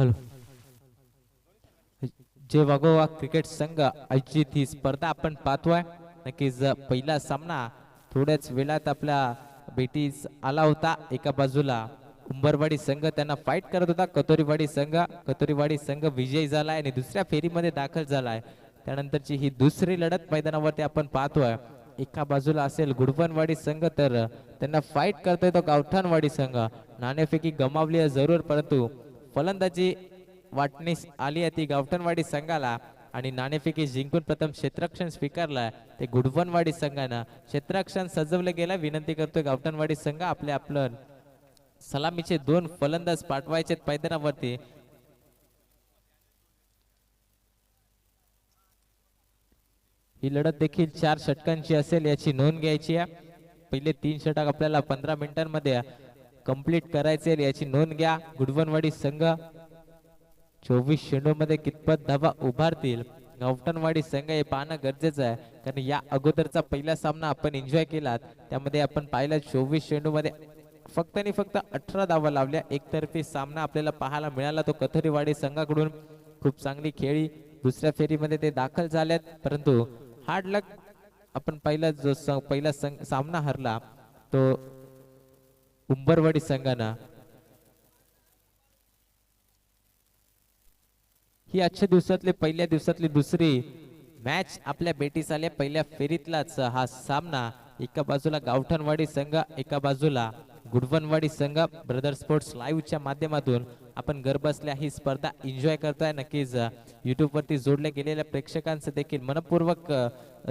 Hello. जे वाघोवा cricket संघ आयोजित ही स्पर्धा आपण पाहतोय. नक्कीच पहिला सामना थोड्याच वेळात आपल्या भेटीस आला होता. एका बाजूला उंबरवाडी संघ त्यांना फाईट करत होता. कतोरीवाडी संघ विजयी झालाय आणि दुसऱ्या फेरीमध्ये दाखल झालाय. त्यानंतरची ही दुसरी लढत मैदानावरती आपण पाहतोय. एका बाजूला असेल गुडवनवाडी संघ तर त्यांना फाईट करतोय तो गावठाणवाडी संघ. नाणेफेकी गमावली आहे जरूर, परंतु फलंदाजी वाटणीस आली आहे ती गावठणवाडी संघाला आणि नाणेफेकी जिंकून प्रथम क्षेत्ररक्षण स्वीकारलाय ते गुडवनवाडी संघानं. क्षेत्ररक्षण सजवलं गेलं. विनंती करतोय गावठणवाडी संघ आपलं सलामीचे 2 फलंदाज पाठवायचे मैदानावरती. ही लढत देखील 4 षटकांची असेल याची नोंद घ्यायची आहे. पहिले 3 षटक आपल्याला 15 मिनिटांमध्ये कंप्लीट करायचे याची नोंद घ्या. गुडवनवाडी संघ 24 चेंडूमध्ये कितपत धावा उभारतील गावठणवाडी संघ हे पाहणं गरजेचं आहे. कारण या अगोदरचा पहिला सामना आपण एन्जॉय केला, त्यामध्ये आपण पाहिलं 24 चेंडूमध्ये फक्त आणि फक्त 18 धावा लावल्या. एकतर्फी सामना आपल्याला पाहायला मिळाला तो कथोरीवाडी संघाकडून. खूप चांगली खेळी दुसऱ्या फेरीमध्ये ते दाखल झाल्यात, परंतु हार्ड लक आपण पहिला सामना हरला तो उंबरवाडी संघानं. ही आजच्या दिवसातली पहिल्या दिवसातली दुसरी मॅच आपल्या भेटीस आल्या. पहिल्या फेरीतलाच हा सामना. एका बाजूला गावठणवाडी संघ, एका बाजूला गुडवनवाडी संघ. ब्रदर स्पोर्ट्स लाईव्हच्या माध्यमातून आपण घरबसल्या ही स्पर्धा एन्जॉय करताय. नक्कीच युट्यूब वरती जोडले गेलेल्या प्रेक्षकांचं देखील मनपूर्वक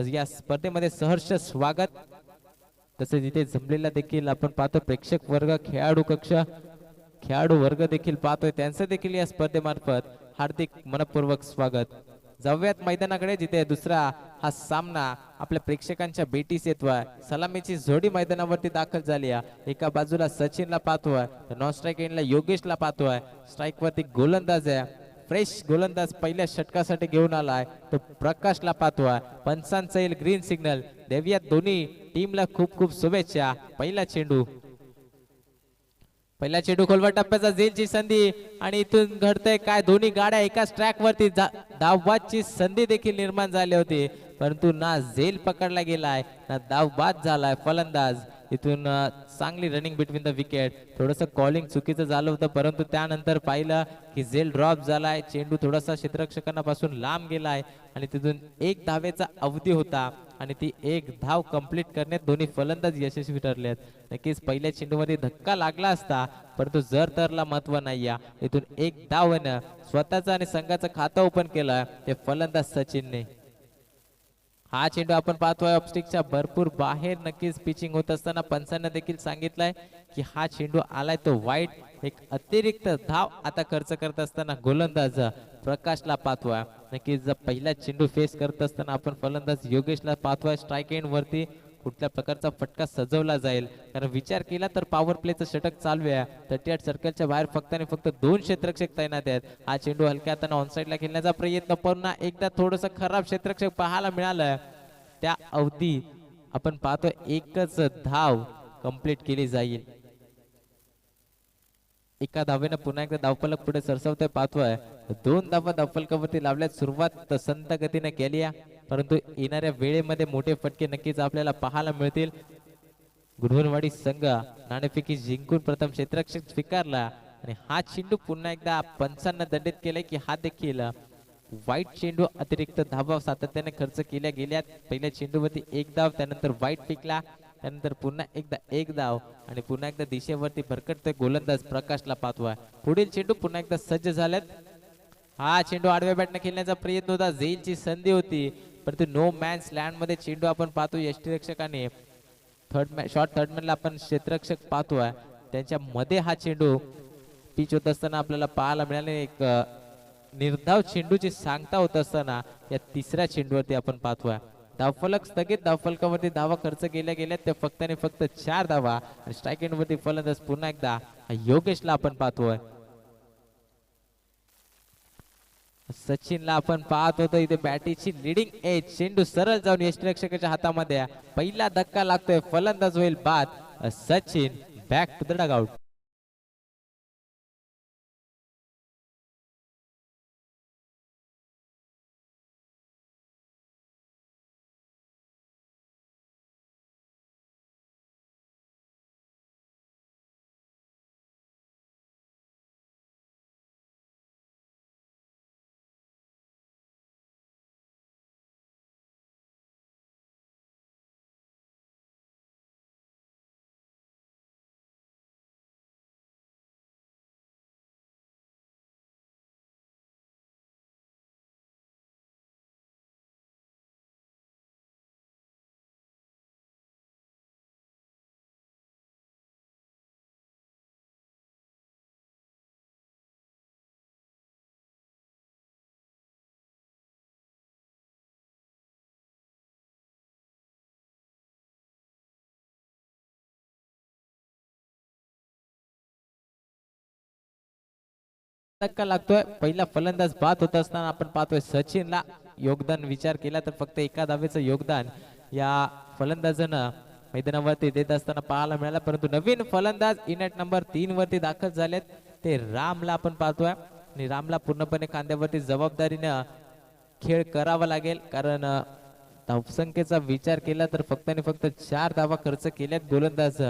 या स्पर्धेमध्ये सहर्ष स्वागत. तसेच इथे जमलेला देखील आपण पाहतो प्रेक्षक वर्ग, खेळाडू वर्ग देखील पाहतोय, त्यांचं देखील या स्पर्धेमार्फत हार्दिक मनपूर्वक स्वागत. जाऊयात मैदानाकडे जिथे दुसरा हा सामना आपल्या प्रेक्षकांच्या भेटीस येतोय. सलामीची जोडी मैदानावरती दाखल झाली आहे. एका बाजूला सचिनला पाहतोय, नॉन स्ट्राईक एंडला योगेशला पाहतोय. स्ट्राईक वरती गोलंदाज आहे, फ्रेश गोलंदाज पहिल्या षटकासाठी घेऊन आलाय तो प्रकाशला पाहतोय. पंचांचा येईल ग्रीन सिग्नल. देऊयात दोन्ही टीमला खूप खूप शुभेच्छा. पहिला चेंडू खोलवर टप्प्याचा झेलची संधी आणि इथून घडतंय काय, दोन्ही गाड्या एकाच ट्रॅक वरती धावबादची संधी देखील निर्माण झाली होती, परंतु ना झेल पकडला गेलाय ना धावबाद झालाय. फलंदाज इथून चांगली रनिंग बिटवीन द विकेट. थोडंसं कॉलिंग चुकीचं झालं होतं, परंतु त्यानंतर पाहिलं की झेल ड्रॉप झालाय. चेंडू थोडासा क्षेत्ररक्षकांपासून लांब गेलाय आणि तिथून 1 धावेचा अवधी होता आणि ती 1 धाव कंप्लीट करण्यात दोन्ही फलंदाज यशस्वी ठरलेत. नक्कीच पहिल्या चेंडूमध्ये धक्का लागला असता, परंतु जर तरला महत्व नाही. इथून 1 धावेनं स्वतःचं आणि संघाचं खातं ओपन केलं ते फलंदाज सचिनने. हा चेंडू आपण पाहतोय ऑफस्टिकच्या भरपूर बाहेर. नक्कीच पिचिंग होत असताना पंचांना देखील सांगितलंय की हा चेंडू आलाय तो वाईट. एक अतिरिक्त धाव आता खर्च करत असताना गोलंदाज प्रकाशला पाहतोय. नक्कीच पहिला चेंडू फेस करत असताना आपण फलंदाज योगेशला पाहतोय. स्ट्राईक एंड वरती कुठल्या प्रकारचा फटका सजवला जाईल, कारण विचार केला तर पॉवर प्लेचं षटक चालू आहे. 38 सर्कलच्या बाहेर फक्त आणि फक्त 2 क्षेत्ररक्षक तैनात आहेत. हा चेंडू हलक्या हाताने ऑनसाइडला खेळण्याचा प्रयत्न, पुन्हा एकदा थोडंसं खराब क्षेत्ररक्षक पाहायला मिळालं. त्या अवधी आपण पाहतोय 1च धाव कंप्लीट केली जाईल. एका धावेनं पुन्हा एकदा धावफलक पुढे सरसवतोय पाहतोय. 2 धावा धावफलकावरती लावल्यात. सुरुवात संत गतीने केली आहे, परंतु येणाऱ्या वेळेमध्ये मोठे फटके नक्कीच आपल्याला पाहायला मिळतील. गुडवनवाडी संघ नाणेफेकी जिंकून प्रथम क्षेत्ररक्षक स्वीकारला आणि हा चेंडू पुन्हा एकदा पंचांना दंडित केलाय की हा देखील वाईट चेंडू. अतिरिक्त धावा सातत्याने खर्च केल्या गेल्यात. पहिल्या चेंडूवरती 1 धाव, त्यानंतर वाईट पिकला, त्यानंतर पुन्हा एकदा 1 धाव आणि पुन्हा एकदा दिशेवरती भरकटतोय गोलंदाज प्रकाशला पाहतोय. पुढील चेंडू पुन्हा एकदा सज्ज झाल्यात. हा चेंडू आडव्या बॅटने खेळण्याचा प्रयत्न होता, झेलची संधी होती, परंतु नो मॅन्स लँड मध्ये चेंडू आपण पाहतो. यष्टीरक्षकाने थर्ड मॅनला आपण क्षेत्ररक्षक पाहतोय, त्यांच्या मध्ये हा चेंडू पिच होत असताना आपल्याला पाहायला मिळाले. एक निर्धाव चेंडूची सांगता होत असताना या तिसऱ्या चेंडूवरती आपण पाहतोय धावफलक स्थगित. धावफलकावरती धावा खर्च केल्या गेल्यात त्या फक्त आणि फक्त 4 धावा आणि स्ट्राईक एंड वरती फलंदाज पुन्हा एकदा योगेशला आपण पाहतोय. सचिनला आपण पाहत होतो इथे बॅटीची लीडिंग एज. चेंडू सरळ जाऊन यष्टीरक्षकाच्या हातामध्ये. पहिला धक्का लागतोय, फलंदाज होईल बाद. Sachin back to the dugout. धक्का लागतोय. पहिला फलंदाज बाद होत असताना आपण पाहतोय सचिनला योगदान विचार केला तर फक्त एका धावेचं योगदान या फलंदाजानं मैदानावरती देत असताना पाहायला मिळाला. परंतु नवीन फलंदाज इनॅट नंबर 3 वरती दाखल झालेत ते रामला आपण पाहतोय आणि रामला पूर्णपणे खांद्यावरती जबाबदारीनं खेळ करावा लागेल. कारण धावसंख्येचा विचार केला तर फक्त आणि फक्त 4 धावा खर्च केल्यात गोलंदाज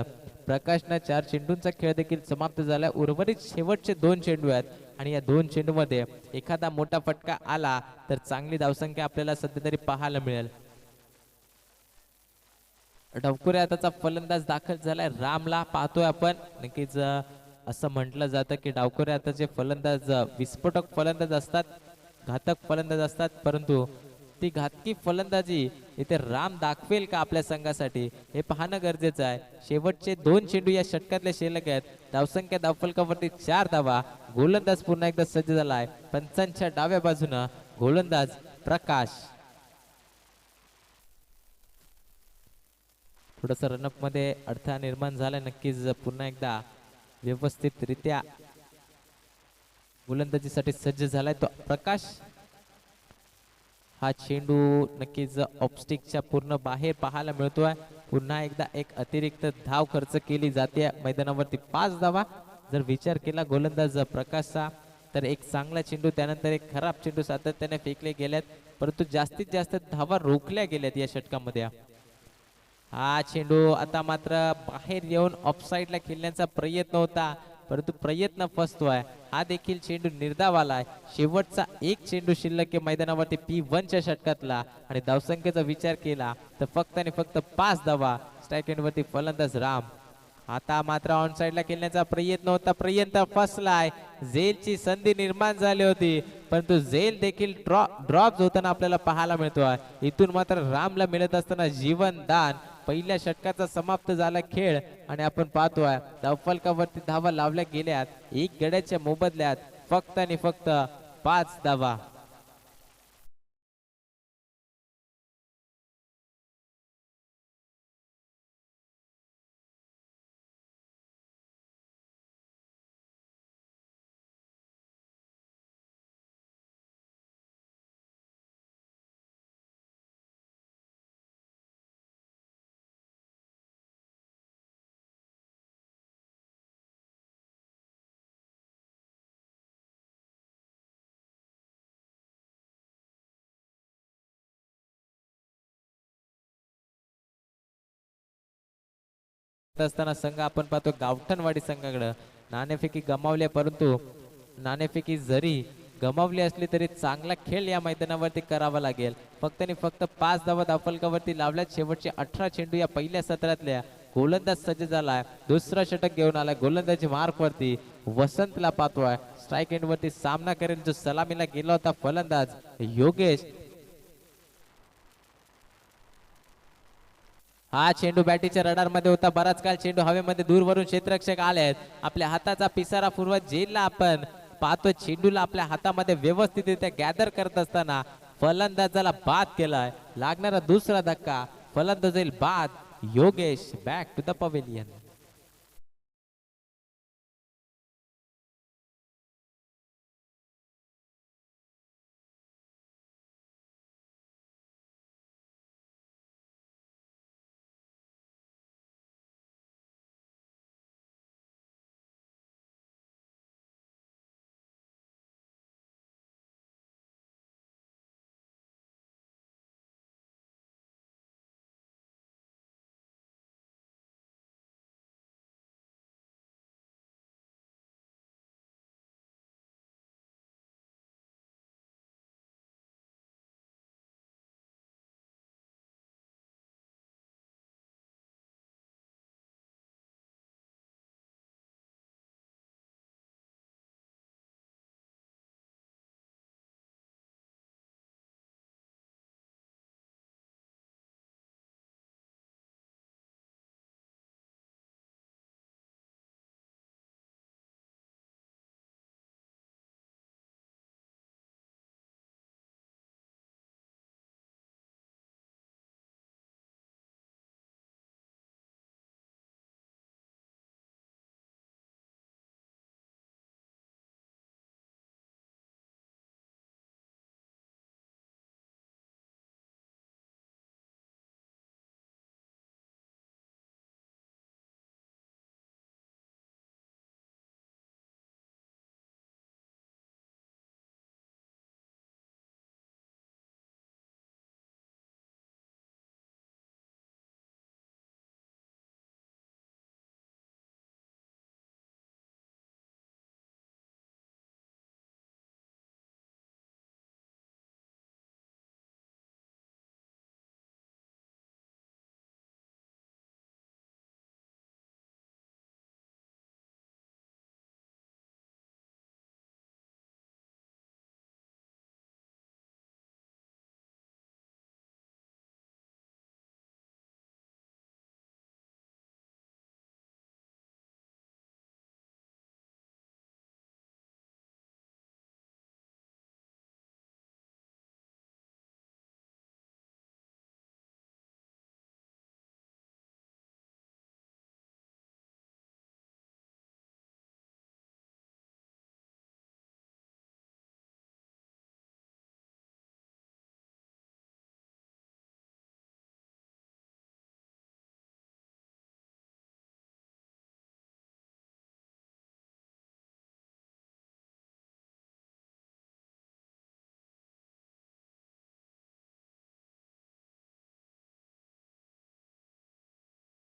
प्रकाशनं. 4 चेंडूंचा खेळ देखील समाप्त झाला. उर्वरित शेवटचे 2 चेंडू आहेत आणि या 2 चेंडूमध्ये एखादा मोठा फटका आला तर चांगली धावसंख्या आपल्याला सध्या तरी पाहायला मिळेल. डावखुऱ्या हाताचा फलंदाज दाखल झालाय रामला पाहतोय आपण. नक्कीच असं म्हटलं जातं की डावखुऱ्या हाताचे फलंदाज विस्फोटक फलंदाज असतात, घातक फलंदाज असतात. परंतु ती घातकी फलंदाजी इथे राम दाखवेल का आपल्या संघासाठी हे पाहणं गरजेचं आहे. शेवटचे 2 चेंडू या षटकातले शिल्लक आहेत. धावसंख्या धावफलकावरती 4 धावा. गोलंदाज पुन्हा एकदा सज्ज झालाय. पंचांच्या डाव्या बाजूनं गोलंदाज प्रकाश. थोडस रनअप मध्ये अडथळा निर्माण झाला. नक्कीच पुन्हा एकदा व्यवस्थितरित्या गोलंदाजीसाठी सज्ज झालाय तो प्रकाश. हा चेंडू नक्कीच ऑफस्टिकच्या पूर्ण बाहेर पाहायला मिळतोय. पुन्हा एकदा एक अतिरिक्त धाव खर्च केली जाते मैदानावरती 5 धावा. जर विचार केला गोलंदाज प्रकाशचा तर एक चांगला चेंडू त्यानंतर एक खराब चेंडू सातत्याने फेकले गेलेत, परंतु जास्तीत जास्त धावा रोखल्या गेल्यात या षटकामध्ये. हा चेंडू आता मात्र बाहेर येऊन ऑफसाईडला खेळण्याचा प्रयत्न होता, परंतु प्रयत्न फसतोय. हा देखील चेंडू निर्धाव आलाय. शेवटचा एक चेंडू शिल्लक आहे मैदानावरती P1च्या षटकातला आणि धावसंख्येचा विचार केला तर फक्त आणि फक्त 5 धावा. स्ट्राईक एंडवरती फलंदाज राम. आता मात्र ऑन साईडला खेळण्याचा प्रयत्न होता, प्रयत्न फसलाय. झेलची संधी निर्माण झाली होती, परंतु झेल देखील ड्रॉप होताना आपल्याला पाहायला मिळतोय. इथून मात्र रामला मिळत असताना जीवनदान. पहिल्या षटकाचा समाप्त झाला खेळ आणि आपण पाहतोय धावफलकावरती धावा लावल्या गेल्यात. एक गड्याच्या मोबदल्यात फक्त आणि फक्त 5 धावा. असताना संघ आपण पाहतो गावठणवाडी संघाकडे नाणेफेकी गमावली, परंतु नाणेफेकी जरी गमावली असली तरी चांगला खेळ या मैदानावरती करावा लागेल. फक्त आणि फक्त 5 धावा धावफलकावरती लावल्यात. शेवटचे 18 चेंडू या पहिल्या सत्रातल्या. गोलंदाज सज्ज झालाय. दुसरा षटक घेऊन आलाय गोलंदाजी मार्क वरती. वसंतला पाहतोय स्ट्राईक एंड वरती सामना करेल जो सलामीला गेला होता फलंदाज योगेश. हा चेंडू बॅटीच्या रडार मध्ये होता बराच काळ. चेंडू हवेमध्ये दूरवरून क्षेत्ररक्षक आले आहेत. आपल्या हाताचा पिसारा पुरवत झेलला आपण पाहतो. चेंडूला आपल्या हातामध्ये व्यवस्थितरित्या गॅदर करत असताना फलंदाजाला बाद केलाय. लागणारा दुसरा धक्का. फलंदाज बाद. Yogesh back to the pavilion.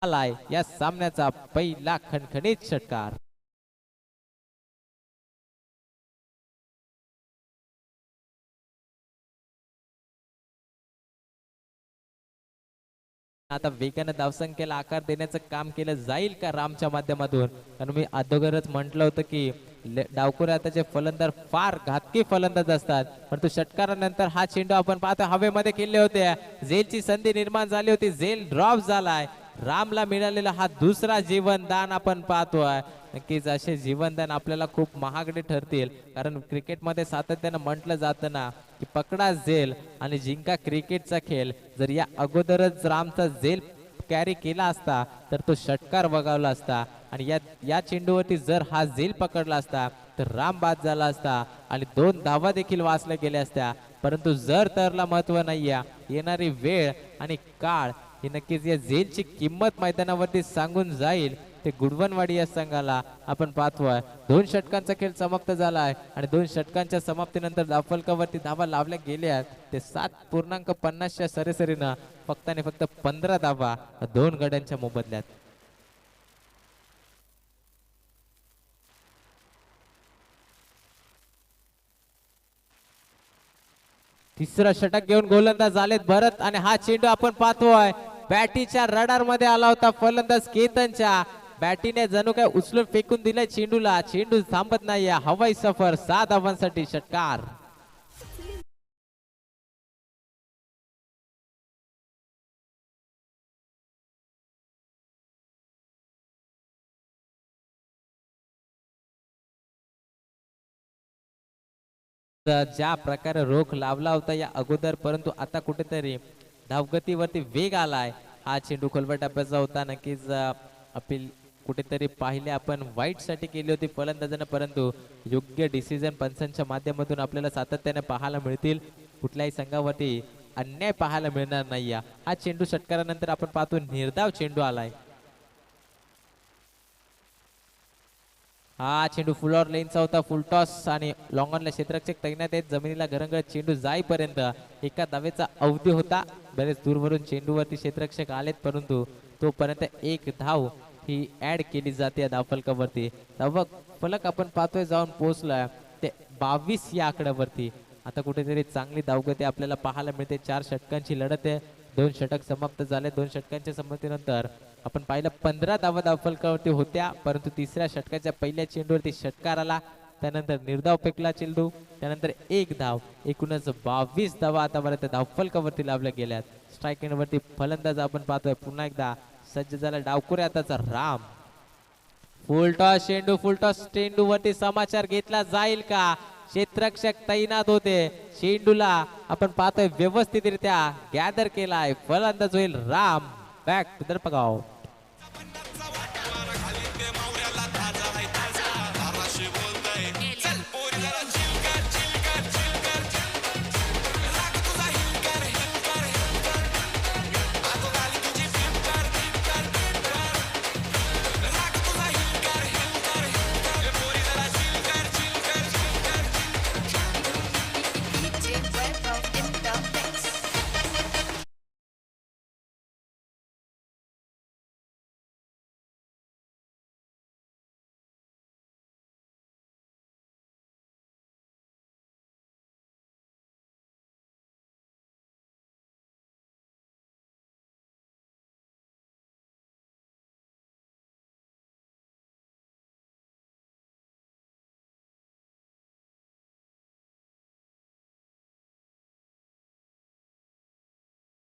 आलाय या सामन्याचा पहिला खणखणीत षटकार. आता वेगानं धावसंख्येला आकार देण्याचं काम केलं जाईल का रामच्या माध्यमातून, कारण मी अगोदरच म्हटलं होतं की डावखुरे आताचे फलंदाज फार घातकी फलंदाज असतात, परंतु षटकारानंतर हा चेंडू आपण पाहतो हवेमध्ये खेळले होते. झेलची संधी निर्माण झाली होती, झेल ड्रॉप झालाय. रामला मिळालेला हा दुसरा जीवनदान आपण पाहतोय. नक्कीच असे जीवनदान आपल्याला खूप महागडे ठरतील, कारण क्रिकेटमध्ये सातत्यानं म्हटलं जातं ना की पकडा झेल आणि जिंका क्रिकेटचा खेळ. जर या अगोदरच रामचा झेल कॅरी केला असता तर तो षटकार वगळला असता, आणि या चेंडूवरती जर हा झेल पकडला असता तर राम बाद झाला असता आणि 2 धावा देखील वाचल्या गेल्या असत्या. परंतु जर तरला महत्व नाहीये, येणारी वेळ आणि काळ ही नक्कीच या झेलची किंमत मैदानावरती सांगून जाईल. ते गुडवनवाडी या संघाला आपण पाहतोय 2 षटकांचा खेळ समाप्त झाला आहे, आणि 2 षटकांच्या समाप्तीनंतर धावफलकावरती धावा लावल्या गेल्या ते 7.50च्या सरासरीनं फक्त आणि फक्त 15 धावा 2 गड्यांच्या मोबदल्यात. तिसरं षटक घेऊन गोलंदाज झालेत भरत, आणि हा चेंडू आपण पाहतोय बॅटीच्या रडार मध्ये आला होता. फलंदाज केतनच्या बॅटीने जणू काय उचलून फेकून दिलाय चेंडूला. चेंडू थांबत नाही, हवाई सफर 7 धावांसाठी षटकार. ज्या प्रकारे रोख लावला होता या अगोदर, परंतु आता कुठेतरी धावगतीवरती वेग आलाय. हा चेंडू खोलवर टप्प्याचा होता. नक्कीच अपील कुठेतरी पाहिले आपण वाईट साठी केली होती फलंदाजांना, परंतु योग्य डिसिजन पंचांच्या माध्यमातून आपल्याला सातत्याने पाहायला मिळतील. कुठल्याही संघावरती अन्याय पाहायला मिळणार नाही. हा चेंडू षटकारानंतर आपण पाहतो निर्धाव चेंडू आलाय. हा चेंडू फुलॉर लेनचा होता, फुल टॉस, आणि लॉंग ऑनला क्षेत्ररक्षक तैनात आहेत. जमिनीला घरंगळत चेंडू जाईपर्यंत एका धावेचा अवधी होता. बरेच दूरवरून चेंडूवरती क्षेत्ररक्षक आलेत, परंतु तोपर्यंत एक धाव ही ऍड केली जाते धावफलकावरती. धावक फलक आपण पाहतोय जाऊन पोहोचलाय ते 22 या आकड्यावरती. आता कुठेतरी चांगली धावगती आपल्याला पाहायला मिळते. 4 षटकांची लढत आहे. 2 षटक समाप्त झाले. 2 षटकांच्या समाप्तीनंतर आपण पाहिलं 15 धावा धावफलकावरती होत्या, परंतु तिसऱ्या षटकाच्या पहिल्या चेंडूवरती षटकार आला. त्यानंतर निर्धाव फेकला चेंडू, त्यानंतर 1 धाव. एकूणच 22 धावा आतापर्यंत धावफलकावरती लावल्या गेल्यात. स्ट्राईक एंडवरती फलंदाज आपण पाहतोय पुन्हा एकदा सज्ज झाला डावखुरे आताचा राम. फुलटॉस चेंडू, फुलटॉस चेंडूवरती समाचार घेतला जाईल का? क्षेत्ररक्षक तैनात होते. चेंडूला आपण पाहतोय व्यवस्थितरित्या गॅदर केलाय. फलंदाज होईल राम. Back to दर्पगाव.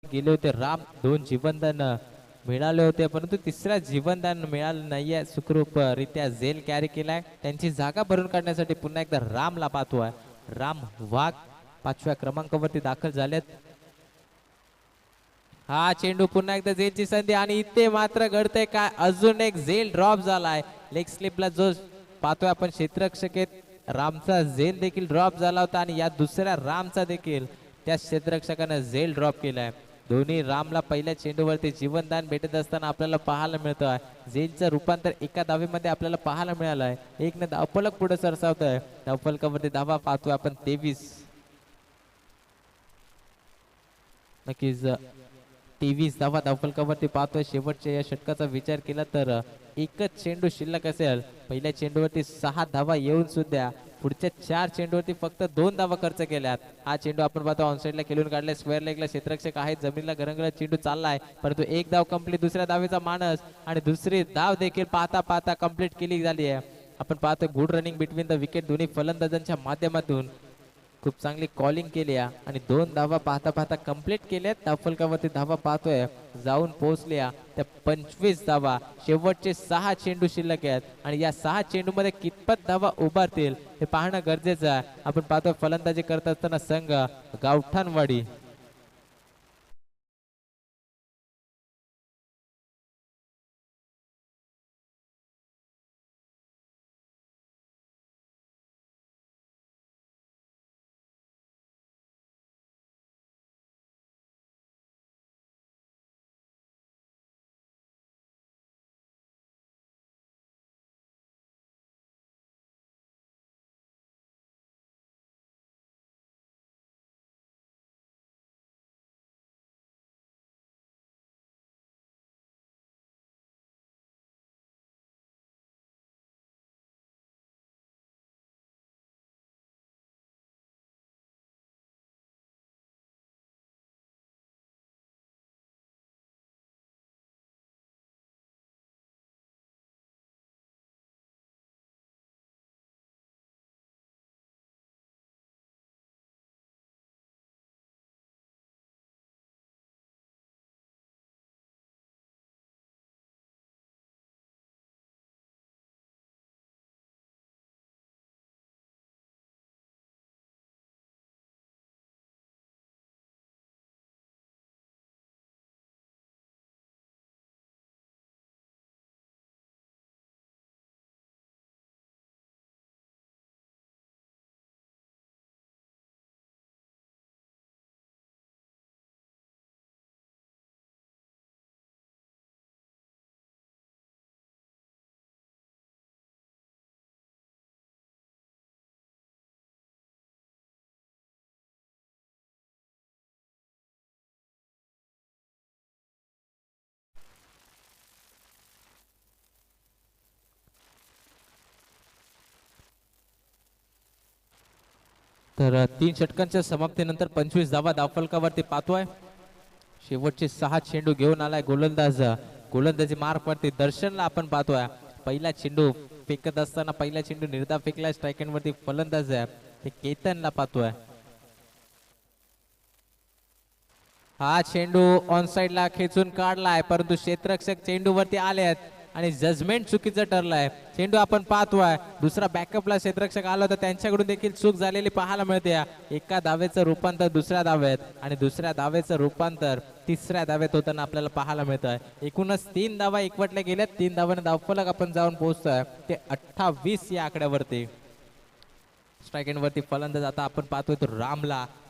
गेले होते राम. 2 जीवनदान मिळाले होते, परंतु तिसऱ्या जीवनदान मिळालं नाहीये. सुखरूप रित्या झेल कॅरी केलाय. त्यांची जागा भरून काढण्यासाठी पुन्हा एकदा रामला पाहतोय. राम वाघ 5व्या क्रमांकावरती दाखल झालेत. हा चेंडू पुन्हा एकदा झेलची संधी, आणि इथे मात्र घडतंय काय, अजून एक झेल ड्रॉप झालाय. लेग स्लिपला जो पाहतोय आपण क्षेत्ररक्षक रामचा झेल देखील ड्रॉप झाला होता, आणि या दुसऱ्या रामचा देखील त्या क्षेत्ररक्षकाने झेल ड्रॉप केलाय. दोन्ही रामला पहिल्या चेंडूवरती जीवनदान भेटत असताना आपल्याला पाहायला मिळतोय. झेलचं रूपांतर एका धावेमध्ये आपल्याला पाहायला मिळालंय. एक न धावफलक पुढे सरसावतोय. धावफलकावरती धावा पाहतोय आपण 23. नक्कीच 23 धावा धावफलकावरती पाहतोय. शेवटच्या या षटकाचा विचार केला तर एकच चेंडू शिल्लक असेल. पहिल्या चेंडूवरती 6 धावा येऊन सुद्धा पुढच्या 4 चेंडूवरती फक्त 2 धावा खर्च केल्यात. हा चेंडू आपण पाहतो ऑनसाइडला खेळून काढलाय. स्क्वेअर लेगला क्षेत्ररक्षक आहेत, जमिनीला गरंगळत चेंडू चाललाय, परंतु एक धाव कंप्लीट. दुसऱ्या धावेचा मानस आणि दुसरी धाव देखील पाहता पाहता कंप्लीट केली झाली आहे. आपण पाहतोय good running between the wicket. दोन्ही फलंदाजांच्या माध्यमातून खूप चांगली कॉलिंग केली आहे आणि 2 धावा पाहता पाहता कंप्लीट केल्यात. धावफलकावरती धावा पाहतोय जाऊन पोहोचल्या त्या 25 धावा. शेवटचे 6 चेंडू शिल्लक आहेत आणि या 6 चेंडू मध्ये कितपत धावा उभारतील हे पाहणं गरजेचं आहे. आपण पाहतोय फलंदाजी करत असताना संघ गावठाणवाडी. तर 3 षटकांच्या समाप्तीनंतर 25 धावा धावफलकावरती पाहतोय. शेवटचे 6 चेंडू घेऊन आलाय गोलंदाज. गोलंदाजी मार्कवरती दर्शनला आपण पाहतोय. पहिला चेंडू फेकत असताना पहिला चेंडू निर्धाव फेकलाय. स्ट्राइक एंड वरती फलंदाज आहे ते केतनला पाहतोय. हा चेंडू ऑन साइडला खेचून काढलाय, परंतु क्षेत्ररक्षक चेंडूवरती आले आहेत आणि जजमेंट चुकीचं ठरलंय. चेंडू आपण पाहतोय दुसरा बॅकअपला क्षेत्ररक्षक आला होता, त्यांच्याकडून देखील चूक झालेली पाहायला मिळते. एका धावेचं रूपांतर दुसऱ्या धावेत आणि दुसऱ्या धावेचं रूपांतर तिसऱ्या धावेत होताना आपल्याला पाहायला मिळत आहे. एकूणच 3 धावा एकवटल्या गेल्यात. 3 धावांनी धावफलक आपण जाऊन पोहोचतोय ते 28 या आकड्यावरती. स्ट्राइक एंड वरती फलंदाज आता आपण पाहतोय तो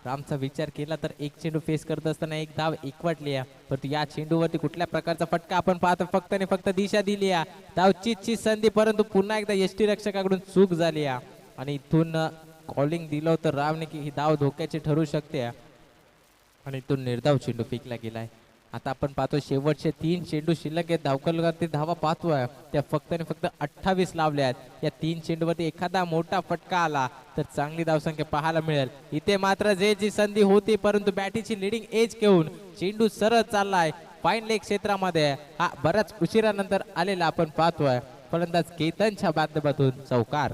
रामचा विचार केला तर एक चेंडू फेस करत असताना एक धाव एकवटली आहे, परंतु या चेंडूवरती कुठल्या प्रकारचा फटका आपण पाहतो. फक्त आणि फक्त दिशा दिली आहे. धावचीची संधी, परंतु पुन्हा एकदा यष्टी रक्षकाकडून चूक झाली आहे आणि इथून कॉलिंग दिलं होतं रामने की ही धाव धोक्याची ठरू शकते आणि इथून निर्धाव चेंडू फेकला गेलाय. आता आपण पाहतो शेवटचे 3 चेंडू शिल्लक आहेत. धावफलकावरती धावा पाहतोय त्या फक्त आणि फक्त 28 लावल्या आहेत. या 3 चेंडूवरती एखादा मोठा फटका आला तर चांगली धावसंख्या पाहायला मिळेल. इथे मात्र जी संधी होती, परंतु बॅटीची लिडिंग एज घेऊन चेंडू सरळ चाललाय फाईन लेग क्षेत्रामध्ये. हा बऱ्याच उशिरानंतर आलेला आपण पाहतोय. फलंदाज केतनच्या माध्यमातून चौकार.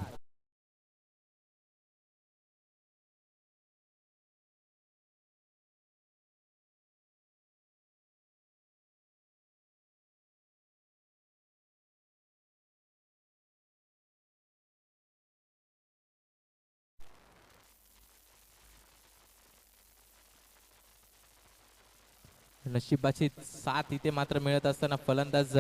नशिबाची साथ इथे मात्र मिळत असताना फलंदाज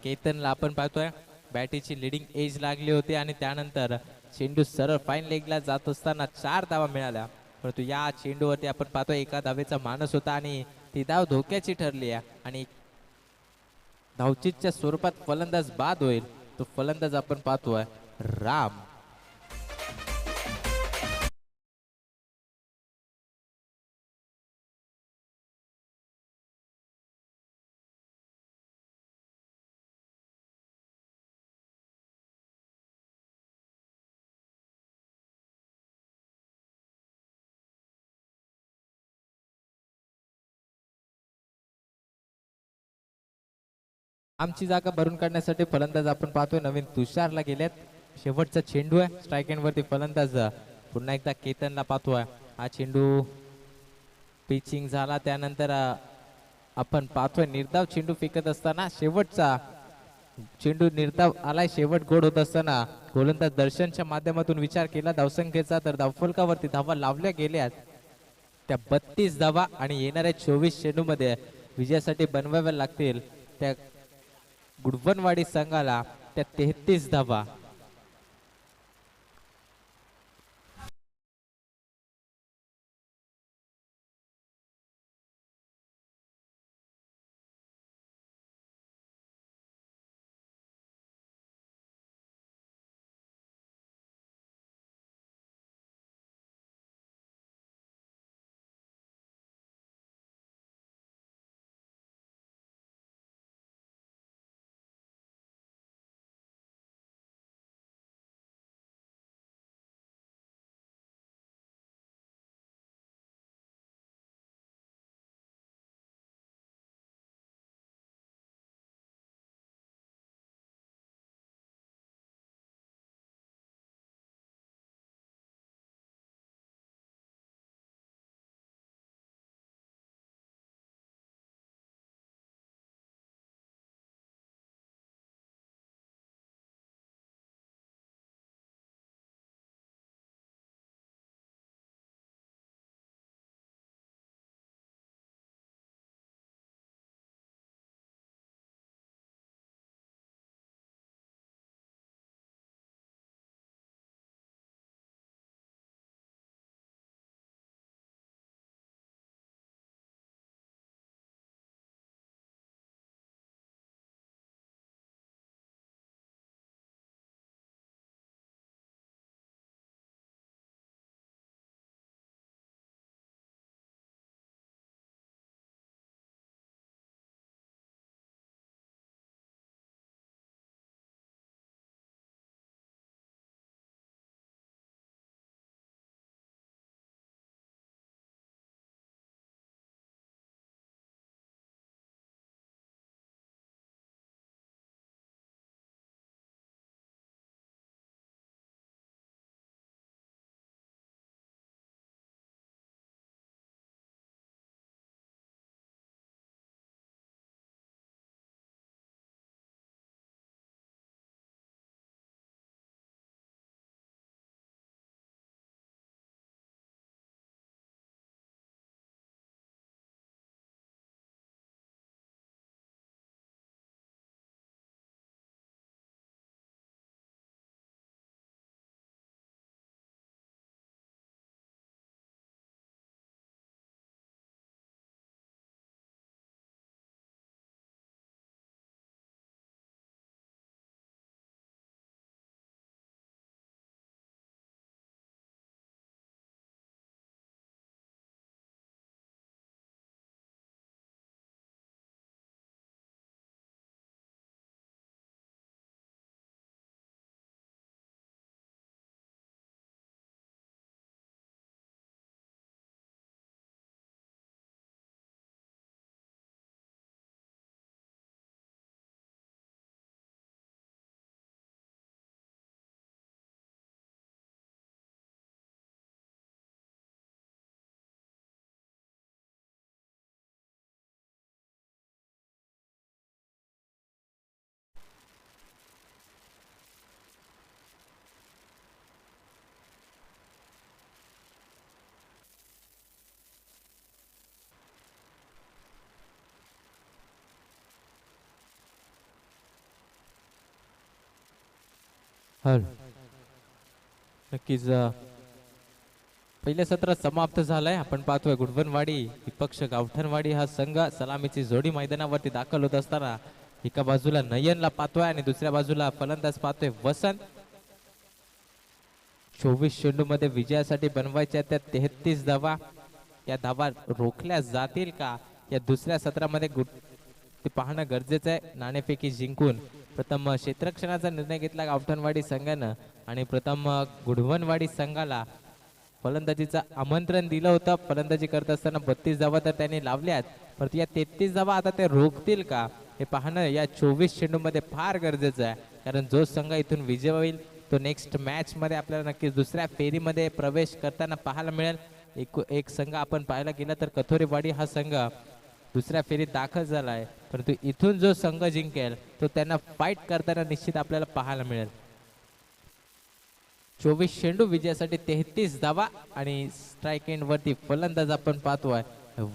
केतनला आपण पाहतोय बॅटीची लिडिंग एज लागली होती आणि त्यानंतर चेंडू सरळ फाईन लेगला जात असताना 4 धावा मिळाल्या, परंतु या चेंडूवरती आपण पाहतोय एका धावेचा मानस होता आणि ती धाव धोक्याची ठरली आहे आणि धावचीच्या स्वरूपात फलंदाज बाद होईल. तो फलंदाज आपण पाहतोय राम. आमची जागा भरून काढण्यासाठी फलंदाज आपण पाहतोय नवीन तुषारला गेल्यात. शेवटचा चेंडू आहे स्ट्राईक एंड वरती फलंदाज पुन्हा एकदा केतनला पाहतोय. हा चेंडू पिचिंग झाला त्यानंतर आपण पाहतोय निर्धाव चेंडू फेकत असताना शेवटचा चेंडू निर्धाव आलाय. शेवट गोड होत असताना गोलंदाज दर्शनच्या माध्यमातून विचार केला धावसंख्येचा तर धावफलकावरती धावा लावल्या गेल्यात त्या 32 धावा आणि येणाऱ्या 24 चेंडूमध्ये विजयासाठी बनवाव्या लागतील त्या गुडवनवाडी संघाला त्या 33 धावा. नक्कीच पहिल्या सत्रात समाप्त झालाय. आपण पाहतोय गुडवनवाडी विपक्ष गावठणवाडी हा संघ सलामीची जोडी मैदानावरती दाखल होत असताना एका बाजूला नयनला पाहतोय आणि दुसऱ्या बाजूला फलंदाज पाहतोय वसंत. 24 चेंडू मध्ये विजयासाठी बनवायच्या त्या 33 धावा. या धावा रोखल्या जातील का या दुसऱ्या सत्रामध्ये ते पाहणं गरजेचं आहे. नाणेफेकी जिंकून प्रथम क्षेत्ररक्षणाचा निर्णय घेतला गावठणवाडी संघानं आणि प्रथम गुडवनवाडी संघाला फलंदाजीचं आमंत्रण दिलं होतं. फलंदाजी करत असताना 32 धावा तर त्यांनी लावल्यात, परंतु या 33 धावा आता ते रोखतील का हे पाहणं या 24 चेंडूमध्ये फार गरजेचं आहे, कारण जो संघ इथून विजय होईल तो नेक्स्ट मॅच मध्ये आपल्याला नक्कीच दुसऱ्या फेरीमध्ये प्रवेश करताना पाहायला मिळेल. एक संघ आपण पाहायला गेला तर कथोरेवाडी हा संघ दुसऱ्या फेरीत दाखल झाला आहे, परंतु इथून जो संघ जिंकेल तो त्यांना फाईट करताना निश्चित आपल्याला पाहायला मिळेल. 24 चेंडू विजयासाठी 33 धावा आणि स्ट्राईक एंड वरती फलंदाज आपण पाहतोय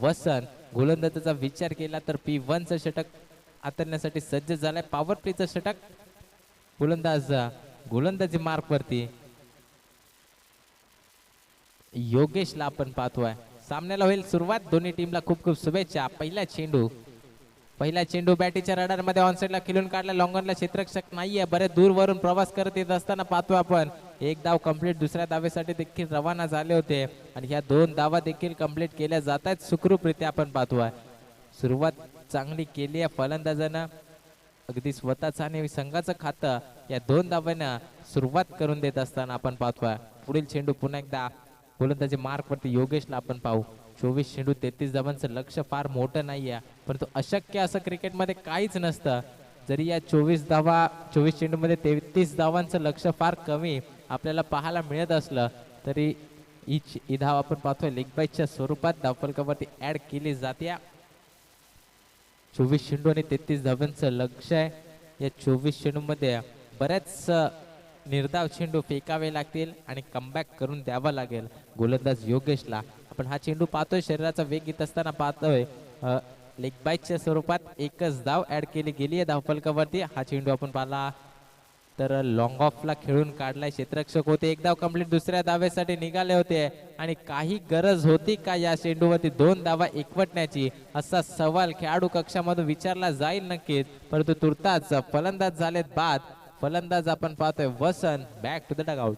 वसंत. गोलंदाजाचा विचार केला तर P1चं षटक हाताळण्यासाठी सज्ज झालाय. पॉवर प्लेचं षटक गोलंदाजी मार्क वरती योगेशला आपण पाहतोय. सामन्याला होईल सुरुवात. दोन्ही टीमला खूप खूप शुभेच्छा. पहिला चेंडू बॅटीच्या रडार मध्ये ऑनसाइडला खेळून काढला. लॉंगॉनला क्षेत्ररक्षक नाहीये. बरेच दूरवरून प्रवास करत येत असताना पाहतोय आपण एक धाव कंप्लीट दुसऱ्या धावेसाठी देखील रवाना झाले होते आणि ह्या 2 धावा देखील कंप्लीट केल्या जात आहेत सुखरूपरित्या आपण पाहतोय. सुरुवात चांगली केली आहे फलंदाजानं. अगदी स्वतःचं आणि संघाचं खातं या 2 धावांना सुरुवात करून देत असताना आपण पाहतोय. पुढील चेंडू पुन्हा एकदा गोलंदाजी मार्क वरती योगेशला आपण पाहू. 24 चेंडू 33 धावांचं लक्ष फार मोठं नाहीये, परंतु अशक्य असं क्रिकेटमध्ये काहीच नसतं. जरी या 24 चेंडूमध्ये 33 धावांचं लक्ष फार कमी आपल्याला पाहायला मिळत असलं तरी ही धाव आपण पाहतोय लेग बाईच्या स्वरूपात धावफलकावरती ऍड केली जाते. 24 चेंडू आणि 33 धावांचं लक्ष आहे. या 24 चेंडूमध्ये बऱ्याच निर्धाव चेंडू फेकावे लागतील आणि कमबॅक करून द्यावा लागेल गोलंदाज योगेशला. आपण हा चेंडू पाहतोय शरीराचा वेग घेत असताना पाहतोय लेग बाईच्या स्वरूपात एकच धाव ऍड केली गेली आहे धावफलकावरती. हा चेंडू आपण पाहिला तर लॉंग ऑफला खेळून काढलाय. क्षेत्ररक्षक होते. एक धाव कंप्लीट दुसऱ्या धावेसाठी निघाले होते आणि काही गरज होती का या चेंडूवरती 2 धावा एकवटण्याची असा सवाल खेळाडू कक्षामधून विचारला जाईल नक्कीच, परंतु तुर्तास फलंदाज झालेत बाद. फलंदाज आपण पाहतोय Vasant. Back to the dugout.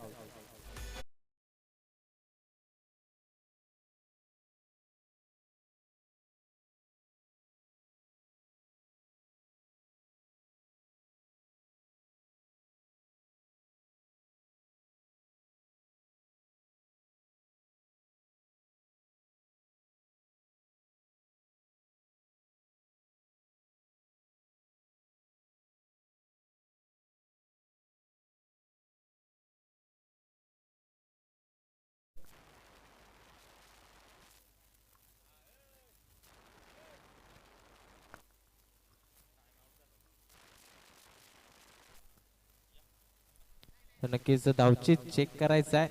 तर नक्कीच धावची चेक करायचं आहे.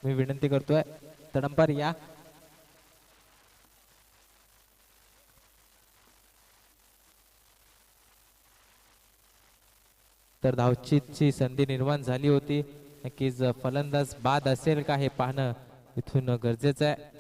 मी विनंती करतोय तडंपर या. तर धावचीची संधी निर्माण झाली होती. नक्कीच फलंदाज बाद असेल का हे पाहणं इथून गरजेचं आहे.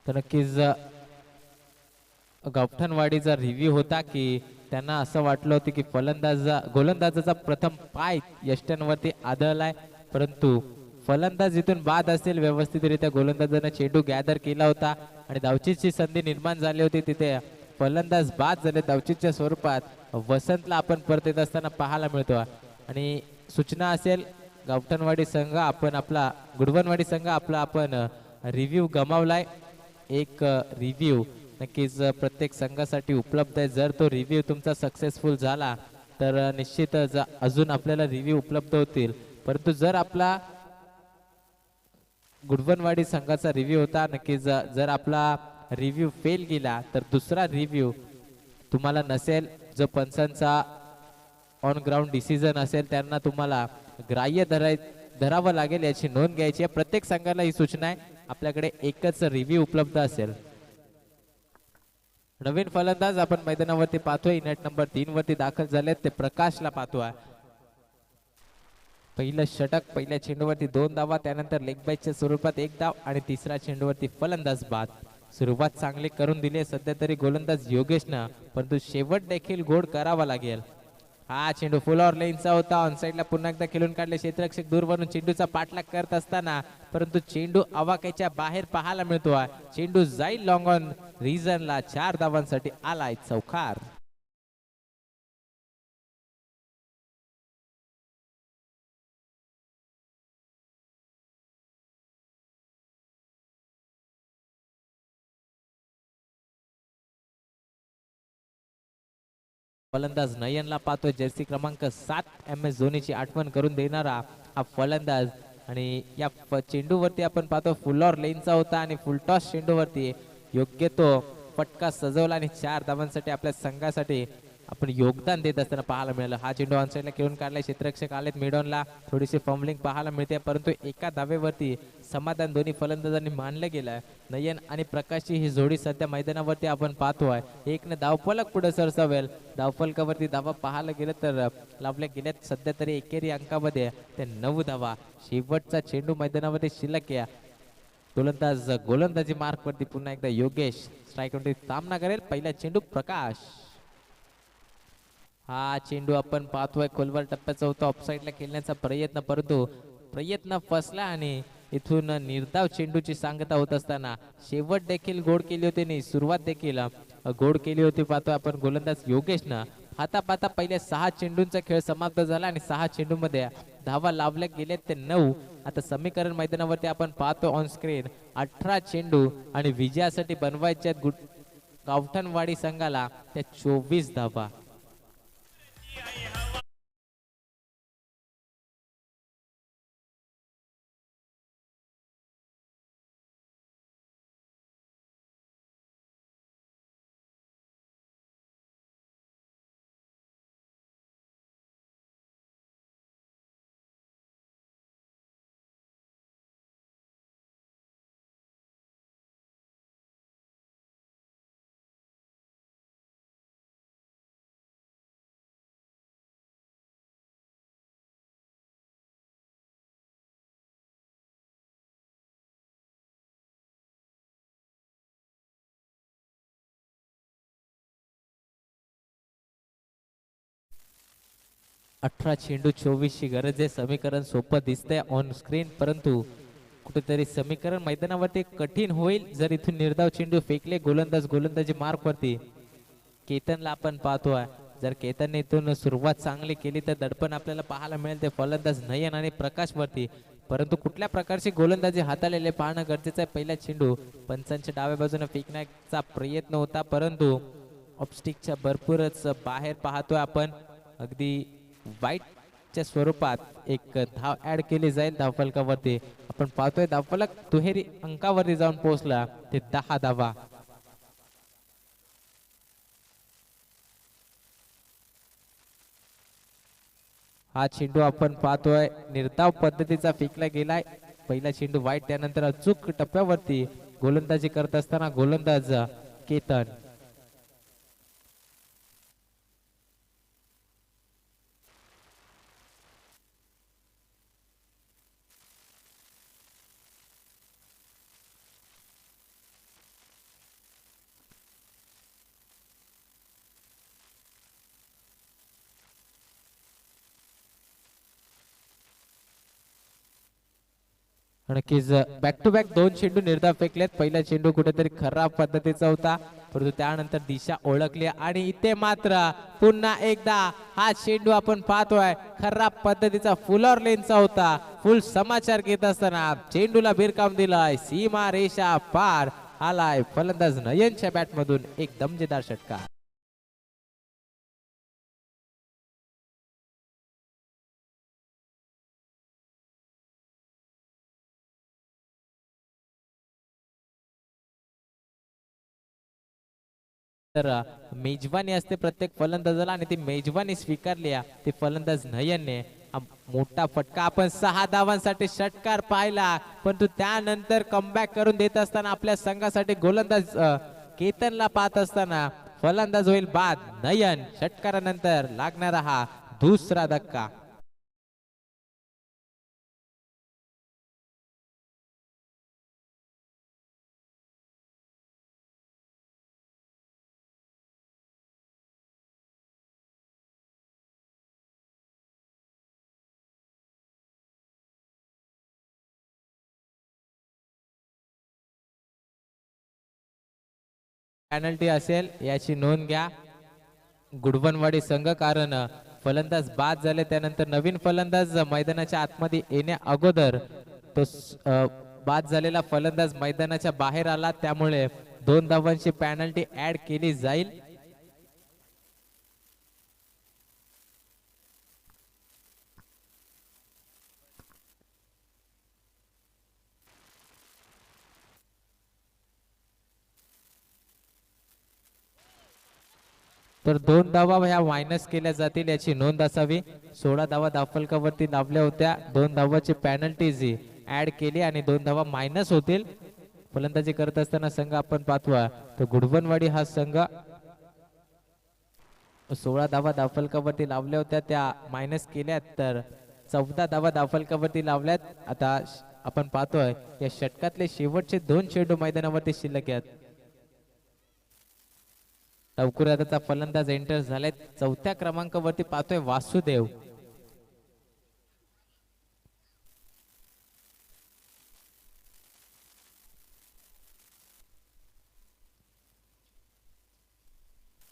तर नक्कीच गावठणवाडीचा रिव्ह्यू होता की त्यांना असं वाटलं होतं की गोलंदाजाचा प्रथम पाय यष्ट्यांवरती आदळलाय, परंतु फलंदाज इथून बाद असेल. व्यवस्थितरित्या गोलंदाजाने चेंडू गॅदर केला होता आणि धावचीची संधी निर्माण झाली होती. तिथे फलंदाज बाद झाले. धावचीच्या स्वरूपात वसंतला आपण परत येत असताना पाहायला मिळतो आणि सूचना असेल गावठणवाडी संघ गुडवनवाडी संघ आपण रिव्ह्यू गमावलाय. एक रिव्ह्यू नक्कीच प्रत्येक संघासाठी उपलब्ध आहे. जर तो रिव्ह्यू तुमचा सक्सेसफुल झाला तर निश्चितच अजून आपल्याला रिव्ह्यू उपलब्ध होतील, परंतु जर आपला गुडवनवाडी संघाचा रिव्ह्यू होता नक्कीच जर आपला रिव्ह्यू फेल गेला तर दुसरा रिव्ह्यू तुम्हाला नसेल. जो पंचांचा ऑन ग्राउंड डिसिजन असेल त्यांना तुम्हाला ग्राह्य धरावं लागेल, याची नोंद घ्यायची आहे. प्रत्येक संघाला ही सूचना आहे आपल्याकडे एकच रिव्ह्यू उपलब्ध असेल. नवीन फलंदाज आपण मैदानावरती पाहतोय, नेट नंबर 3 वरती दाखल झालेत, ते प्रकाशला पाहतोय. पहिलं षटक, पहिल्या चेंडूवरती 2 धावा, त्यानंतर लेग बाईच्या स्वरूपात 1 धाव आणि तिसऱ्या चेंडूवरती फलंदाज बाद. सुरुवात चांगली करून दिली सध्या तरी गोलंदाज योगेशनं, परंतु शेवट देखील गोड करावा लागेल. हा चेंडू फुल ऑर लेनचा होता. ऑन साईडला पुन्हा एकदा खेळून काढले क्षेत्ररक्षक दूरवरून चेंडूचा पाठलाग करत असताना, परंतु चेंडू आवाक्याच्या बाहेर पाहायला मिळतोय. चेंडू जाईल लॉंग ऑन रिजनला. 4 धावांसाठी आलाय चौकार. फलंदाज नयनला पाहतोय, जर्सी क्रमांक 7 MS धोनीची आठवण करून देणारा हा फलंदाज. आणि या चेंडूवरती आपण पाहतो फुल ऑर लेनचा होता आणि फुलटॉस चेंडूवरती योग्य तो फटका सजवला आणि 4 धावांसाठी आपल्या संघासाठी आपण योगदान देत असताना पाहायला मिळालं. हा चेंडू ऑन साईडला खेळून काढलाय, क्षेत्ररक्षक आलेत मिडॉनला. थोडीशी फंबलिंग पाहायला मिळते, परंतु एका धावेवरती समाधान दोन्ही फलंदाजांनी मानलं गेलं. नयन आणि प्रकाशची ही जोडी सध्या मैदानावरती आपण पाहतोय. एकने धावफलक पुढे सरसावेल. धावफलकावरती धावा पाहायला गेलं तर लावल्या गेल्यात सध्या तरी एकेरी अंकामध्ये ते 9 धावा. शेवटचा चेंडू मैदानामध्ये शिल्लक आहे. गोलंदाजी मार्क वरती पुन्हा एकदा योगेश स्ट्राईक वरती सामना करेल. पहिला चेंडू प्रकाश. हा चेंडू आपण पाहतोय खोलवर टप्प्याचा होता, ऑफसाईडला खेळण्याचा प्रयत्न, परंतु प्रयत्न फसला आणि इथून निर्धाव चेंडूची सांगता होत असताना शेवट देखील गोड केली होती आणि सुरुवात देखील गोड केली होती. पाहतोय आपण गोलंदाज योगेशनं. पाहता पाहता पहिल्या 6 चेंडूंचा खेळ समाप्त झाला आणि 6 चेंडूमध्ये धावा लावल्या गेल्या ते 9. आता समीकरण मैदानावरती आपण पाहतो ऑन स्क्रीन 18 चेंडू आणि विजयासाठी बनवायच्या गावठणवाडी संघाला त्या 24 धावा. अठरा चेंडू 24 ची गरज आहे. समीकरण सोपं दिसतंय ऑन स्क्रीन, परंतु कुठेतरी समीकरण मैदानावरती कठीण होईल जर इथून निर्धाव चेंडू फेकले. गोलंदाजी मार्क वरती केतनला आपण पाहतोय. जर केतनने इथून सुरुवात चांगली केली तर दडपण आपल्याला पाहायला मिळेल ते फलंदाज नयन आणि प्रकाश वरती, परंतु कुठल्या प्रकारची गोलंदाजी हाताळलेले पाहणं गरजेचं आहे. पहिला चेंडू पंचांच्या डाव्या बाजूने फेकण्याचा प्रयत्न होता, परंतु ऑफस्टिकच्या भरपूरच बाहेर पाहतोय आपण. अगदी वाईटच्या स्वरूपात एक धाव ऍड केली जाईल धावफलकावरती. आपण पाहतोय धावफलक दुहेरी अंकावरती जाऊन पोहोचला ते 10 धावा. हा चेंडू आपण पाहतोय निर्धाव पद्धतीचा फेकला गेलाय. पहिला चेंडू वाईट, त्यानंतर अचूक टप्प्यावरती गोलंदाजी करत असताना गोलंदाज केतन. नक्कीच बॅक टू बॅक 2 चेंडू निर्धाव फेकलेत. पहिला चेंडू कुठेतरी खराब पद्धतीचा होता, परंतु त्यानंतर दिशा ओळखली आणि इथे मात्र पुन्हा एकदा हा चेंडू आपण पाहतोय खराब पद्धतीचा फुल ऑर लेनचा होता. फुल समाचार घेत असताना चेंडूला भिरकाम दिलाय. सीमा रेषा पार आलाय फलंदाज नयनच्या बॅट मधून एक दमजेदार षटकार. तर मेजवानी असते प्रत्येक फलंदाजाला आणि ती मेजवानी स्वीकारली ती फलंदाज नयनने. मोठा फटका आपण 6 धावांसाठी षटकार पाहिला, परंतु त्यानंतर कमबॅक करून देत असताना आपल्या संघासाठी गोलंदाज केतनला पाहत असताना फलंदाज होईल बाद. नयन षटकारानंतर लागणारा हा दुसरा धक्का. पेनल्टी असेल याची नोंद घ्या गुडवनवाडी संघ, कारण फलंदाज बाद झाले. त्यानंतर नवीन फलंदाज मैदानाच्या आतमध्ये येण्या अगोदर तो बाद झालेला फलंदाज मैदानाच्या बाहेर आला, त्यामुळे 2 धावांची पेनल्टी ऍड केली जाईल. तर 2 धावा ह्या मायनस केल्या जातील याची नोंद असावी. 16 धावा धावफलकावरती लावल्या होत्या. 2 धावाची पेनल्टी जी ऍड केली आणि 2 धावा मायनस होतील. फलंदाजी करत असताना संघ आपण पाहतोय तो गुडवनवाडी हा संघ 16 धावा धावफलकावरती लावल्या होत्या, त्या मायनस केल्यात, तर 14 धावा धावफलकावरती लावल्यात. आता आपण पाहतोय या षटकातले शेवटचे 2 चेंडू मैदानावरती शिल्लक आहेत. लवकरचा फलंदाज एंटर झाले. 4थ्या क्रमांकावरती पाहतोय वासुदेव.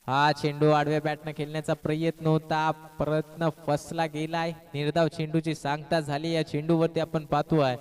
हा चेंडू आडव्या बॅटने खेळण्याचा प्रयत्न होता, प्रयत्न फसला गेलाय. निर्धाव चेंडूची सांगता झाली. या चेंडूवरती आपण पाहतोय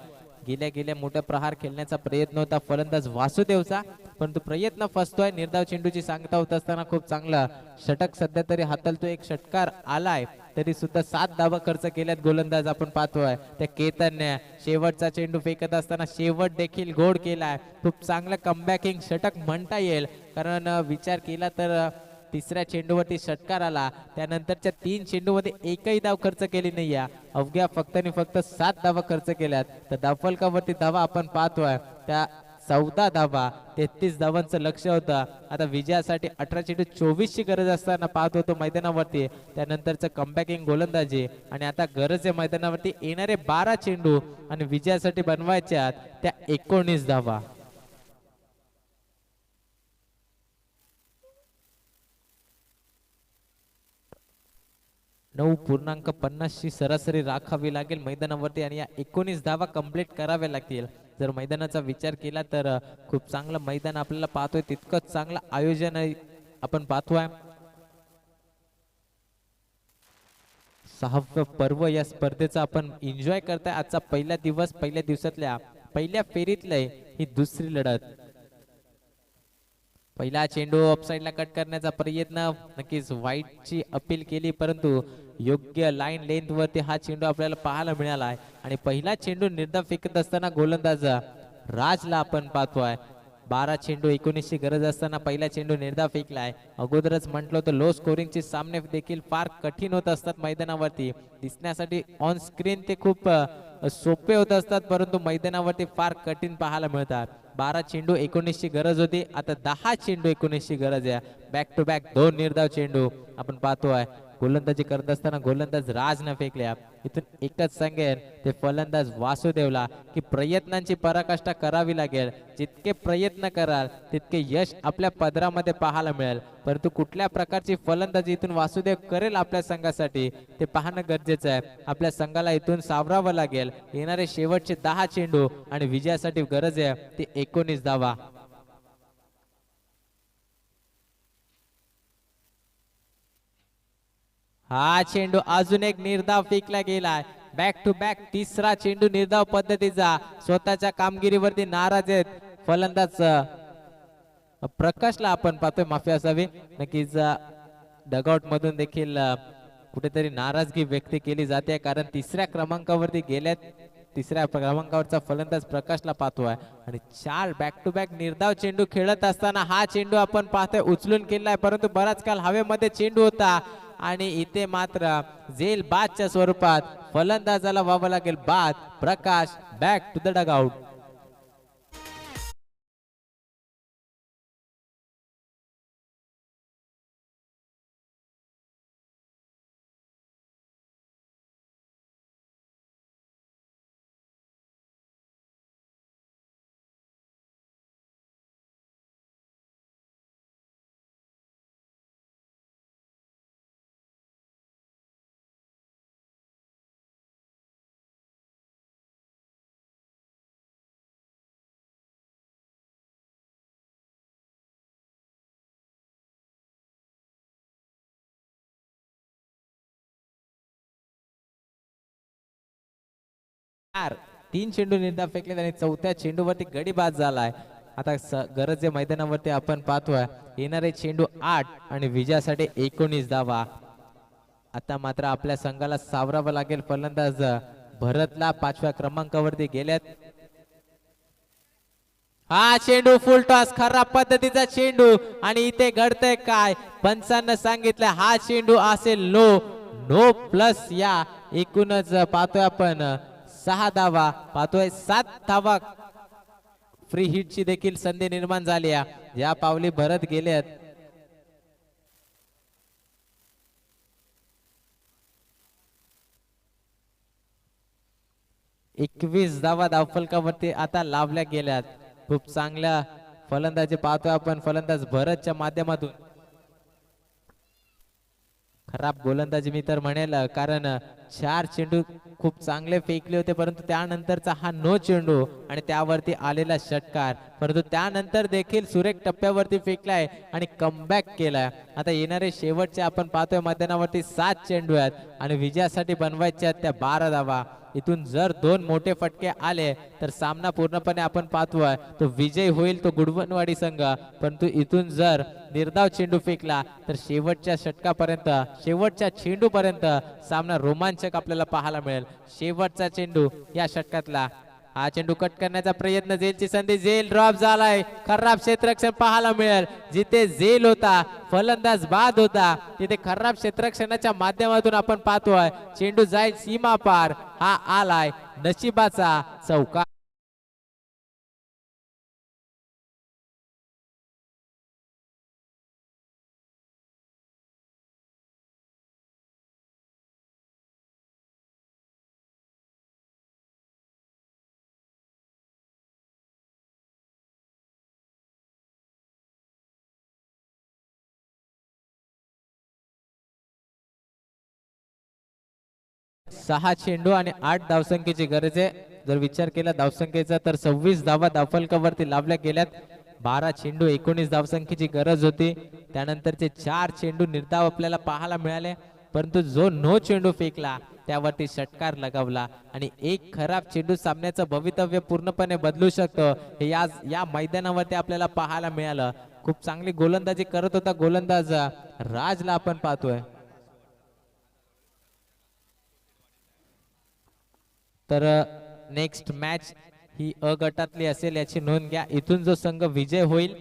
गेल्या गेल्या मोठा प्रहार खेळण्याचा प्रयत्न होता फलंदाज वासुदेवचा, परंतु प्रयत्न फसतोय. निर्धाव चेंडूची सांगता होत असताना खूप चांगला षटक सध्या तरी हातालतो. एक षटकार आलाय तरी सुद्धा 7 धावा खर्च केल्यात गोलंदाज आपण पाहतोय त्या केतनने. शेवटचा चेंडू फेकत असताना शेवट देखील गोड केलाय. खूप चांगलं कमबॅकिंग षटक म्हणता येईल, कारण विचार केला तर तिसऱ्या चेंडूवरती षटकार आला, त्यानंतरच्या 3 चेंडूमध्ये एकही धाव खर्च केली नाही. अवघ्या फक्त आणि फक्त 7 धावा खर्च केल्यात. तर धावफलकावरती धावा आपण पाहतोय त्या 14 धावा, 33 धावांचं लक्ष होतं. आता विजयासाठी 18 चेंडू 24 ची गरज असताना पाहत होतो मैदानावरती. त्यानंतरचं कमबॅकिंग गोलंदाजी आणि आता गरज आहे मैदानावरती येणारे 12 चेंडू आणि विजयासाठी बनवायच्या त्या 19 धावा. नऊ 9.50 ची सरासरी राखावी लागेल मैदानावरती आणि या 19 धावा कंप्लीट कराव्या लागतील. जर मैदानाचा विचार केला तर खूप चांगलं मैदान आपल्याला पाहतोय, तितकंच चांगलं आयोजन आपण पाहतोय. 6वं पर्व या स्पर्धेचा आपण एन्जॉय करताय. आजचा पहिला दिवस, पहिल्या दिवसातल्या पहिल्या फेरीतले ही दुसरी लढत. पहिला चेंडू ऑफसाईडला कट करण्याचा प्रयत्न, नक्कीच वाईटची अपील केली, परंतु योग्य लाईन लेंथ वरती हा चेंडू आपल्याला पाहायला मिळाला आहे. आणि पहिला चेंडू निर्धाव फेकत असताना गोलंदाज राजला आपण पाहतोय. 12 चेंडू 19 ची गरज असताना पहिला चेंडू निर्धाव फेकलाय. अगोदरच म्हटलं होतं लो स्कोरिंगचे सामने देखील फार कठीण होत असतात मैदानावरती. दिसण्यासाठी ऑन स्क्रीन ते खूप सोपे होत असतात, परंतु मैदानावरती फार कठीण पाहायला मिळतात. 12 चेंडू 19 ची गरज होती, आता 10 चेंडू 19 ची गरज आहे. बॅक टू बॅक 2 निर्धाव चेंडू आपण पाहतोय. गोलंदाजी करत असताना गोलंदाज राज न फेकल्या. इथून एकच सांगेन ते फलंदाज वासुदेवला की प्रयत्नांची पराकाष्ठा करावी लागेल. जितके प्रयत्न कराल तितके यश आपल्या पदरामध्ये पाहायला मिळेल, परंतु कुठल्या प्रकारची फलंदाजी इथून वासुदेव करेल आपल्या संघासाठी ते पाहणं गरजेचं आहे. आपल्या संघाला इथून सावरावं लागेल. येणारे शेवटचे 10 चेंडू आणि विजयासाठी गरज आहे ती 19 धावा. हा चेंडू अजून एक निर्धाव फेकला गेलाय. बॅक टू बॅक तिसरा चेंडू निर्धाव पद्धतीचा. स्वतःच्या कामगिरीवरती नाराज आहेत फलंदाज प्रकाशला आपण पाहतोय, माफी असावी. नक्कीच डगआउट मधून देखील कुठेतरी नाराजगी व्यक्त केली जाते, कारण तिसऱ्या क्रमांकावरती गेल्यात. तिसऱ्या क्रमांकावरचा फलंदाज प्रकाशला पाहतोय आणि 4 बॅक टू बॅक निर्धाव चेंडू खेळत असताना हा चेंडू आपण पाहतोय उचलून केलाय, परंतु बराच काल हवेमध्ये चेंडू होता. आणि इथे मात्र झेल बादच्या स्वरूपात फलंदाजाला व्हावं लागेल बाद. प्रकाश बॅक टू द डगआउट. तीन चेंडू निर्धाव फेकले आणि चौथ्या चेंडूवरती गडी बाद झालाय. आता गरज आहे मैदानावरती आपण पाहतोय येणारे चेंडू 8 आणि विजयासाठी 19 धावा. आता मात्र आपल्या संघाला सावरावं लागेल. फलंदाज भरतला 5व्या क्रमांकावरती गेल्यात. हा चेंडू फुल टॉस खराब पद्धतीचा चेंडू आणि इथे घडतंय काय पंचांना सांगितलं हा चेंडू असेल नो प्लस. या एकूणच पाहतोय आपण 6 धावा पाहतोय 7 धावा. फ्री हिटची देखील संधी निर्माण झाली या पावली भरत गेल्यात. 21 धावा धावफलकावरती आता लावल्या गेल्यात. खूप चांगल्या फलंदाजी पाहतोय आपण फलंदाज भरतच्या माध्यमातून. खराब गोलंदाजी मी तर म्हणेल कारण 4 चेंडू खूप चांगले फेकले होते परंतु त्यानंतरचा हा नो चेंडू आणि त्यावरती आलेला षटकार परंतु त्यानंतर देखील सुरेख टप्प्यावरती फेकलाय आणि कमबॅक केलाय. आता येणारे शेवटचे आपण पाहतोय मैदानावरती 7 चेंडू आहेत आणि विजयासाठी बनवायच्या त्या 12 धावा. इथून जर 2 मोठे फटके आले तर सामना पूर्णपणे आपण पाहतोय तो विजय होईल तो गुडवनवाडी संघ. परंतु इथून जर निर्धाव चेंडू फेकला तर शेवटच्या षटकापर्यंत शेवटच्या चेंडूपर्यंत सामना रोमांचक आपल्याला पाहायला मिळेल. शेवटचा चेंडू या षटकातला हा चेंडू कट करण्याचा प्रयत्न झेलची संधी झेल ड्रॉप झालाय. खराब क्षेत्ररक्षण पाहायला मिळेल. जिथे झेल होता फलंदाज बाद होता तिथे खराब क्षेत्ररक्षणाच्या माध्यमातून आपण पाहतोय चेंडू जाईल सीमा पार. हा आलाय नशिबाचा चौकार. सहा चेंडू आणि 8 धावसंख्येची गरज आहे. जर विचार केला धावसंख्येचा तर 26 धावा धावफलकावरती लावल्या गेल्यात. 12 चेंडू 19 धावसंख्येची गरज होती. त्यानंतरचे 4 चेंडू निर्धाव आपल्याला पाहायला मिळाले परंतु जो नो चेंडू फेकला त्यावरती षटकार लगावला आणि एक खराब चेंडू सामन्याचं भवितव्य पूर्णपणे बदलू शकतो हे या मैदानावरती आपल्याला पाहायला मिळालं. खूप चांगली गोलंदाजी करत होता गोलंदाज राजला आपण पाहतोय. तर नेक्स्ट मॅच ही अ गटातली असेल याची नोंद घ्या. इथून जो संघ विजय होईल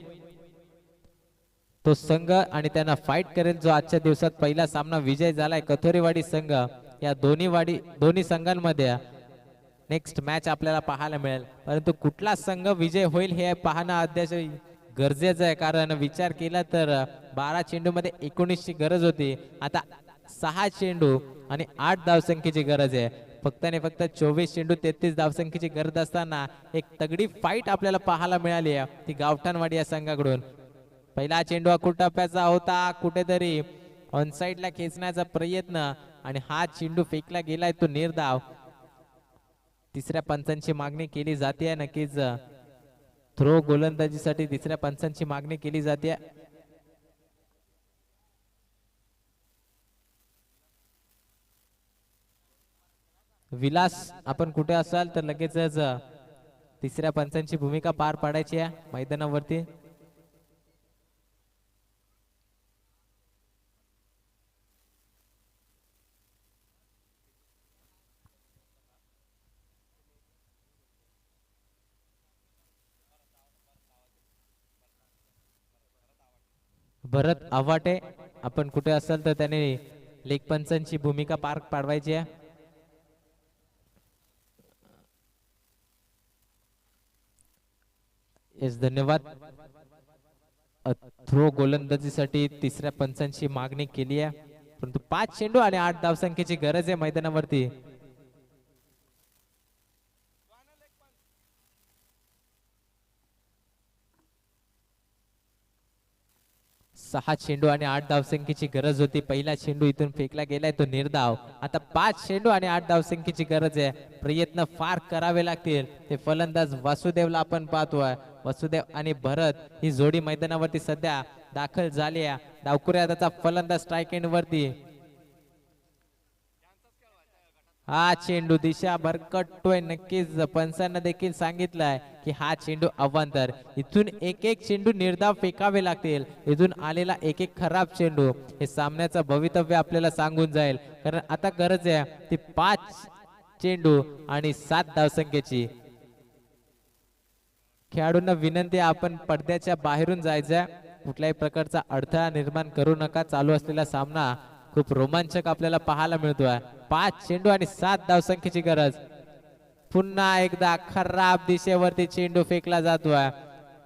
तो संघ आणि त्यांना फाईट करेल जो आजच्या दिवसात पहिला सामना विजय झालाय कथोरेवाडी संघ. या दोन्ही संघांमध्ये नेक्स्ट मॅच आपल्याला पाहायला मिळेल परंतु कुठला संघ विजय होईल हे पाहणं अद्याप गरजेचं आहे कारण विचार केला तर 12 चेंडू मध्ये 19 ची गरज होती. आता 6 चेंडू आणि 8 धावसंख्येची गरज आहे. फक्त आणि फक्त 24 चेंडू 33 धावसंख्येची गरज असताना एक तगडी फाईट आपल्याला पाहायला मिळाली आहे ती गावठाणवाडी या संघाकडून. पहिला चेंडू अखूट टप्प्याचा होता कुठेतरी ऑन साइडला खेचण्याचा प्रयत्न आणि हा चेंडू फेकला गेलाय तो निर्धाव. तिसऱ्या पंचांची मागणी केली जाते नक्कीच थ्रो गोलंदाजीसाठी तिसऱ्या पंचांची मागणी केली जाते. विलास आपण कुठे असाल तर लगेचच तिसऱ्या पंचांची भूमिका पार पाडायची आहे मैदानावरती. भरत आव्हाटे आपण कुठे असाल तर त्याने लेग पंचांची भूमिका पार पाडवायची आहे. येस, धन्यवाद. थ्रो गोलंदाजीसाठी तिसऱ्या पंचांची मागणी केली आहे, परंतु 5 चेंडू आणि 8 धावसंख्येची गरज आहे मैदानावरती. 6 चेंडू आणि 8 धावसंख्येची गरज होती. पहिला चेंडू इथून फेकला गेलाय, तो निर्धाव. आता 5 चेंडू आणि 8 धावसंख्येची गरज आहे. प्रयत्न फार करावे लागतील. ते फलंदाज वासुदेवला आपण पाहतोय. वासुदेव आणि भरत ही जोडी मैदानावरती सध्या दाखल झाली आहे. डावखुऱ्या त्याचा फलंदाज स्ट्राइक एंड वरती. हा चेंडू दिशा भरकटतोय. नक्कीच पंचांना देखील सांगितलंय की हा चेंडू अवांतर. इथून एक एक चेंडू निर्धाव फेकावे लागतील. इथून आलेला एक एक खराब चेंडू हे सामन्याचं भवितव्य आपल्याला सांगून जाईल. कारण आता गरज आहे ती 5 चेंडू आणि 7 धावसंख्येची. खेळाडूंना विनंती आहे, आपण पडद्याच्या बाहेरून जायचंय. कुठल्याही प्रकारचा अडथळा निर्माण करू नका. चालू असलेला सामना खूप रोमांचक आपल्याला पाहायला मिळतोय. 5 चेंडू आणि 7 धावसंख्येची गरज. पुन्हा एकदा खराब दिशेवरती चेंडू फेकला जातोय.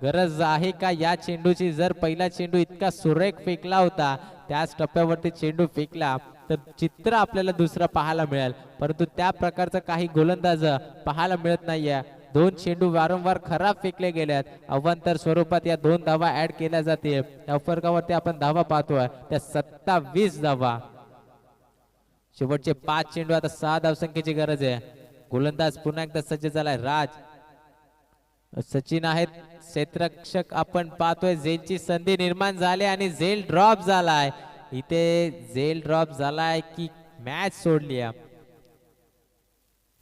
गरज आहे का या चेंडूची? जर पहिला चेंडू इतका सुरेख फेकला होता, त्याच टप्प्यावरती चेंडू फेकला तर चित्र आपल्याला दुसरं पाहायला मिळेल. परंतु त्या प्रकारचं काही गोलंदाज पाहायला मिळत नाहीये. 2 चेंडू वारंवार खराब फेकले गेल्यात. अवांतर स्वरूपात या 2 धावा ऍड केल्या जातील. त्या फरकावरती आपण धावा पाहतोय त्या 27 धावा. शेवटचे 5 चेंडू, आता 6 धावसंख्येची गरज आहे. गोलंदाज पुन्हा एकदा सज्ज झालाय. राज, सचिन आहेत क्षेत्ररक्षक. आपण पाहतोय झेलची संधी निर्माण झाली आणि झेल ड्रॉप झालाय. इथे झेल ड्रॉप झालाय की मॅच सोडली आहे.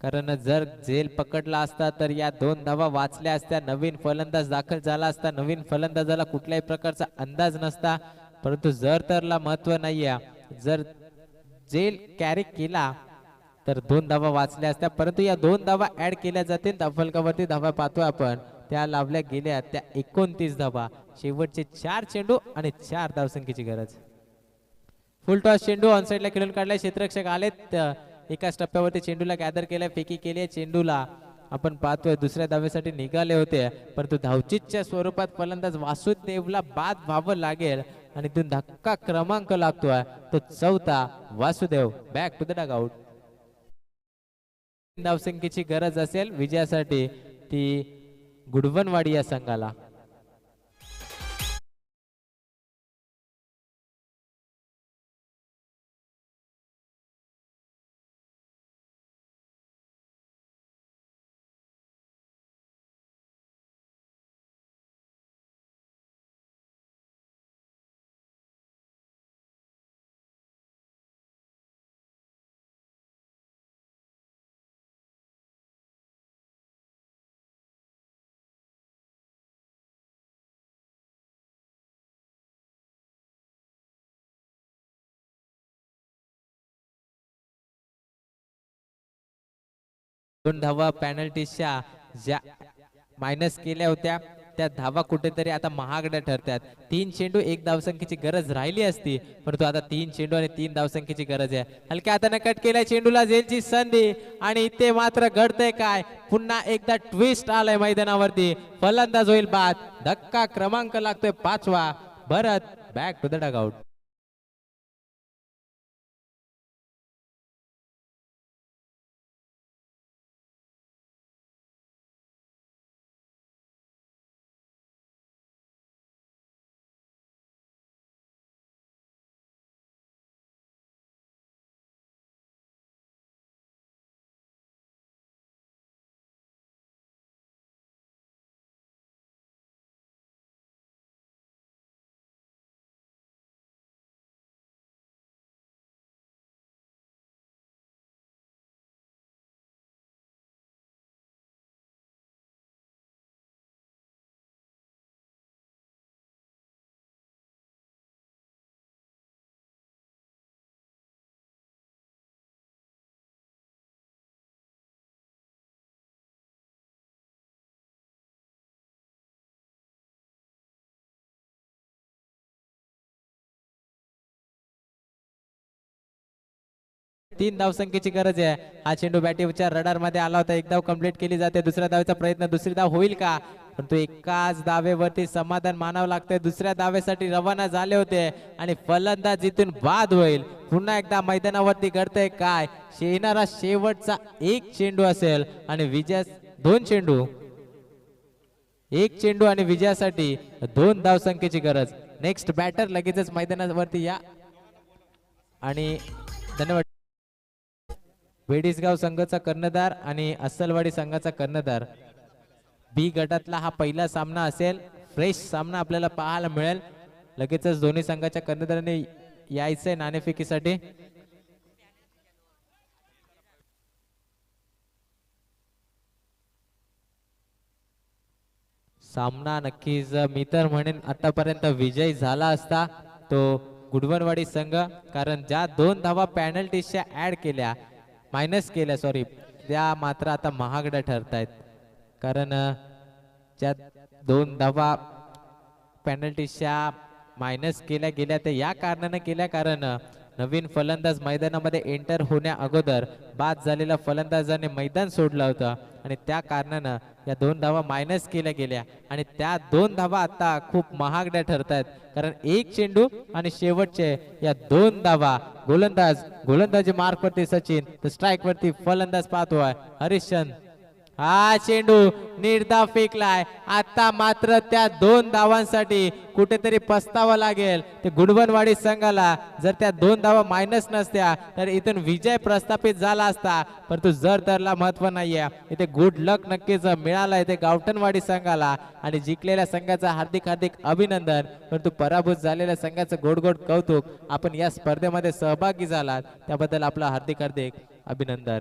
कारण जर झेल पकडला असता तर या 2 धावा वाचल्या असत्या. नवीन फलंदाज दाखल झाला असता. नवीन फलंदाजाला कुठल्याही प्रकारचा अंदाज नसता. परंतु जर तरला महत्व नाहीये. जर झेल कॅरी केला तर 2 धावा वाचल्या असत्या. परंतु या 2 धावा ऍड केल्या जातील. धावफलकावरती धावा पाहतोय आपण, त्या लावल्या गेल्या त्या 29 धावा. शेवटचे 4 चेंडू आणि 4 धावसंख्येची गरज. फुल टॉस चेंडू ऑन साइडला खेळून काढलाय. क्षेत्ररक्षक आलेत. एकाच टप्प्यावरती चेंडूला गॅदर केलाय. फेकी केली चेंडूला. आपण पाहतोय दुसऱ्या धावेसाठी निघाले होते, परंतु धावचीच्या स्वरूपात फलंदाज वासुदेवला बाद व्हावं लागेल आणि तिथून धक्का क्रमांक लागतोय तो 4था. Vasudev back to the dugout. धावसंख्येची गरज असेल विजयासाठी ती गुडवनवाडी या संघाला. दोन धावा पॅनल्टीच्या ज्या मायनस केल्या होत्या त्या धावा कुठेतरी आता महागड्या ठरतात. 3 चेंडू 1 धावसंख्येची गरज राहिली असती, परंतु आता 3 चेंडू आणि 3 धावसंख्येची गरज आहे. हलक्या हाताने कट केलाय चेंडूला. झेलची संधी आणि इथे मात्र घडतंय काय? पुन्हा एकदा ट्विस्ट आलाय मैदानावरती. फलंदाज होईल बाद. धक्का क्रमांक लागतोय 5वा. भरत बॅक टू द डगआउट. 3 धावसंख्येची गरज आहे. हा चेंडू बॅटीच्या रडार मध्ये आला होता. एक धाव कंप्लीट केली जाते. दुसऱ्या धावेचा प्रयत्न, दुसरी धाव होईल का? परंतु एकाच धावेवरती समाधान मानावं लागतंय. दुसऱ्या धावेसाठी रवाना झाले होते आणि फलंदाज इथून बाद होईल. पुन्हा एकदा मैदानावरती घडतंय काय? येणारा शेवटचा एक चेंडू असेल आणि विजय 2 चेंडू, एक चेंडू आणि विजयासाठी 2 धावसंख्येची गरज. नेक्स्ट बॅटर लगेचच मैदानावरती या आणि धन्यवाद. वेडीसगाव संघाचा कर्णधार आणि अस्सलवाडी संघाचा कर्णधार. बी गटातला हा पहिला सामना असेल. फ्रेश सामना आपल्याला पाहायला मिळेल. लगेचच दोन्ही संघाच्या कर्णधारांनी यायचंय नाणेफेकीसाठी. सामना नक्कीच मी तर म्हणेन आतापर्यंत विजय झाला असता तो गुडवनवाडी संघ, कारण ज्या 2 धावा पॅनल्टीच्या ऍड केल्या, मायनस केल्या सॉरी, त्या मात्र आता महागड्या ठरतायत. कारण ज्या 2 धावा पेनल्टीच्या मायनस केल्या गेल्या त्या या कारणाने केल्या, कारण नवीन फलंदाज मैदानामध्ये एंटर होण्या अगोदर बाद झालेल्या फलंदाजाने मैदान सोडलं होतं आणि त्या कारणानं या 2 धावा मायनस केल्या गेल्या आणि त्या 2 धावा आता खूप महागड्या ठरतायत. कारण एक चेंडू आणि शेवटचे या 2 धावा. गोलंदाजी मार्क वरती सचिन, तर स्ट्राईक वरती फलंदाज पाहतोय हरिश्चंद्र. हा चेंडू निर्धाव फेकलाय. आता मात्र त्या 2 धावांसाठी कुठेतरी पस्तावा लागेल ते गुडवनवाडी संघाला. जर त्या 2 धावा मायनस नसत्या तर इथून विजय प्रस्थापित झाला असता. परंतु जर त्याला महत्व नाहीये. इथे गुड लक नक्कीच मिळाला इथे गावठणवाडी संघाला आणि जिंकलेल्या संघाचा हार्दिक अभिनंदन. परंतु पराभूत झालेल्या संघाचं गोड गोड कौतुक. आपण या स्पर्धेमध्ये सहभागी झालात त्याबद्दल आपलं हार्दिक अभिनंदन.